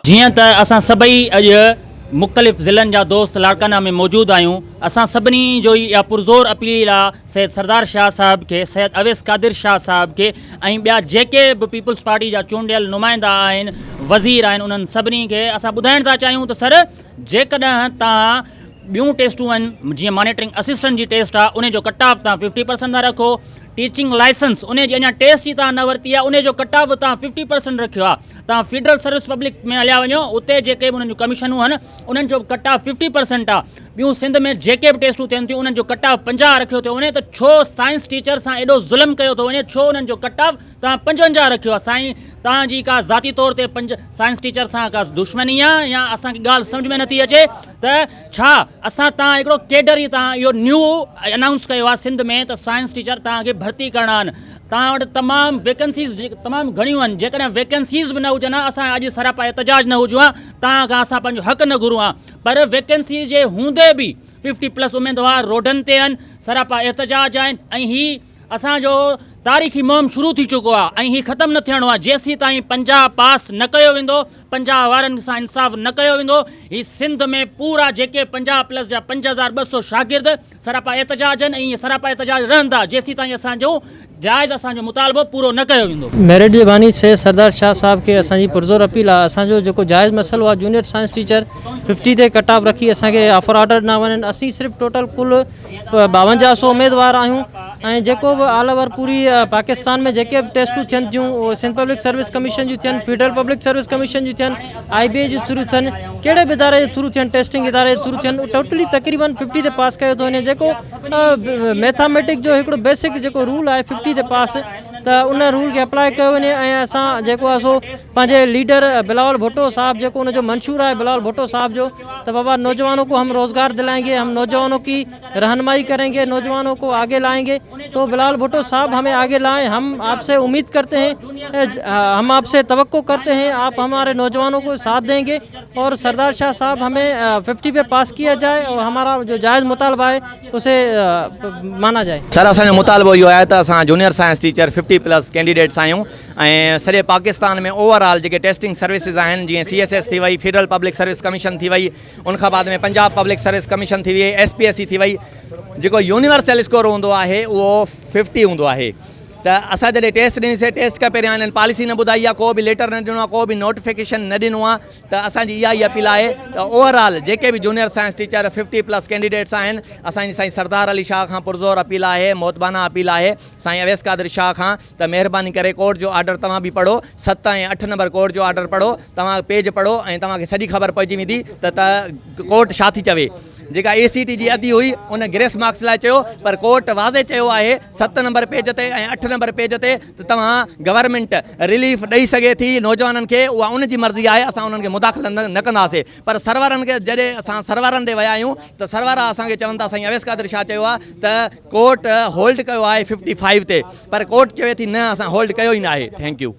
जीअं त असां सभई अॼु मुख़्तलिफ़ ज़िलनि जा दोस्त लाड़काना में मौजूदु आहियूं। असां सभिनी जो ई इहा पुरज़ोर अपील आहे सैयद सरदार शाह साहब खे, सैयद अवैस कादिर शाह साहब खे ऐं ॿिया जेके बि पीपल्स पार्टी जा चूंडियल नुमाइंदा आहिनि, वज़ीर आहिनि, उन्हनि सभिनी खे असां ॿुधाइण था चाहियूं त सर जेकॾहिं तव्हां ॿियूं टेस्टूं आहिनि जीअं मॉनिटरिंग असिस्टेंट जी टेस्ट आहे, उन जो कट ऑफ तव्हां 50% था रखो। टीचिंग लाइसेंस उन जी अञा टेस्ट ई तव्हां न वरिती आहे, उन जो कट ऑफ तव्हां 50% रखियो आहे। तव्हां फेडरल सर्विस पब्लिक में हलिया वञो, उते जेके बि उन्हनि जूं कमीशनूं आहिनि उन्हनि जो कट ऑफ 50% आहे। ॿियूं सिंध में जेके बि टेस्टूं थियनि थियूं उन्हनि जो कट ऑफ 50 रखियो थो वञे, त छो साइंस टीचर सां एॾो ज़ुल्म कयो थो वञे, छो उन्हनि जो कट ऑफ तव्हां 55 रखियो आहे? साईं तव्हांजी का ज़ाती तौर ते साइंस टीचर सां का दुश्मनी आहे या असांखे ॻाल्हि सम्झ में नथी अचे त छा असां तव्हां हिकिड़ो केडर ई तव्हां इहो न्यू अनाउंस कयो आहे सिंध में त साइंस टीचर तव्हांखे भर्ती करणा आहिनि। तव्हां वटि तमामु वैकेंसीज़ तमामु घणियूं आहिनि, जेकॾहिं वैकेंसीज़ बि न हुजनि हा, असां अॼु सरापा एहतजाज न हुजूं हा, तव्हां खां असां पंहिंजो हक़ न घुरूं हा, पर वैकेंसी जे हूंदे बि 50+ उम्मीदवार रोडनि ते आहिनि, सरापा एहतजाज आहिनि ऐं हीअ असांजो तारीख़ी मुहिम शुरू थी चुको आहे ऐं हीअ ख़तमु न थियणो आहे जेसीं ताईं 50 पास न कयो वेंदो, 50 वारनि सां इंसाफ़ न कयो वेंदो। हीअ सिंध में पूरा जेके 50+ जा 5200 शागिर्द सरापा एहतजाज आहिनि ऐं इहे सरापा एहतजाज रहंदा जेसीं ताईं असांजो जायज़ असांजो मुतालबो पूरो न कयो वेंदो। मेरिट जे बानी सैयद सरदार शाह साहब खे असांजी पुरज़ोर अपील आहे, असांजो जेको जाइज़ मसइलो आहे जूनियर साइंस टीचर 50 ते कट ऑफ रखी असांखे ऑफर ऑर्डर न वञनि। असीं सिर्फ़ु टोटल कुल 5200 उम्मीदवार आहियूं ऐं जेको बि ऑल ओवर पूरी पाकिस्तान में जेके बि टेस्टूं थियनि थियूं उहे सिंध पब्लिक सर्विस कमीशन जूं थियनि, फेडरल पब्लिक सर्विस कमीशन जूं थियनि, IBA जे थ्रू थियनि, कहिड़े बि इदारे जे थ्रू थियनि, टेस्टिंग इदारे जे थ्रू थियनि, टोटली तक़रीबन 50 ते पास कयो थो वञे। जेको मैथमेटिक जो हिकिड़ो बेसिक जेको रूल आहे 50 ते पास, त उन रूल खे अप्लाई कयो वञे ऐं असां जेको आहे सो पंहिंजे लीडर बिलावल भुट्टो साहब जेको उनजो मंशूर आहे बिलावल भुट्टो साहब जो, त बाबा नौजवानों को हम रोज़गार दिलाएंगे, हम नौजवानों की रहनुमाई करेंगे, नौजवानों को आगे लाएंगे। तो बिलावल भुट्टो साहब हमें आगे लाएं, हम आपसे उम्मीद करते हैं, हम आपसे तवक्को करते हैं आप हमारे नौजवानों को साथ देंगे और सरदार शाह साहब हमें 50 पे पास किया जाए और हमारा जो जायज़ मुतालबा है उसे माना जाए। सर असांजो मुतालबो इहो आहे त असां जूनियर साइंस टीचर 50+ कैंडिडेट्स आहियूं ऐं सॼे पाकिस्तान में ओवरऑल जेके टेस्टिंग सर्विसिस आहिनि जीअं CSS थी वई, फेडरल पब्लिक सर्विस कमीशन थी वई, उनखां बाद में पंजाब पब्लिक सर्विस कमीशन थी वई, SPSC थी वई, जेको यूनिवर्सल स्कोर हूंदो आहे उहो 50 हूंदो आहे। त असां जॾहिं टेस्ट ॾिनीसीं, टेस्ट खां पहिरियां हिननि पॉलिसी न ॿुधाई आहे, को बि लेटर न ॾिनो आहे, को बि नोटिफिकेशन न ॾिनो आहे, त असांजी इहा ई अपील आहे त ओवरऑल जेके बि जूनियर साइंस टीचर 50+ कैंडिडेट्स आहिनि, असांजी साईं सरदार अली शाह खां पुरज़ोर अपील आहे, मोतबाना अपील आहे साईं अवैस कादिर शाह खां, त महिरबानी करे कोर्ट जो ऑर्डर तव्हां बि पढ़ो, 7 ऐं 8 नंबर कोर्ट जो ऑर्डर पढ़ो, तव्हां पेज पढ़ो ऐं तव्हांखे सॼी ख़बर पइजी वेंदी त कोर्ट छा थी चवे। जेका ACT जी अदी हुई उन ग्रेस मार्क्स लाइ चयो, पर कोर्ट वाज़े चयो आहे 7 नंबर पेज ते ऐं 8 नंबर पेज ते त तव्हां गवर्नमेंट रिलीफ ॾेई सघे थी नौजवाननि खे, उहा उनजी मर्ज़ी आहे, असां उन्हनि खे मुदाख़िल न कंदासीं। पर सरवरनि खे जॾहिं असां सरवरनि ॾे विया आहियूं त सरवर असांखे चवनि था साईं अवैस कादिर शाह चयो आहे त कोर्ट होल्ड कयो आहे 55 ते, पर कोर्ट चवे थी न असां होल्ड कयो ई न आहे। Thank U.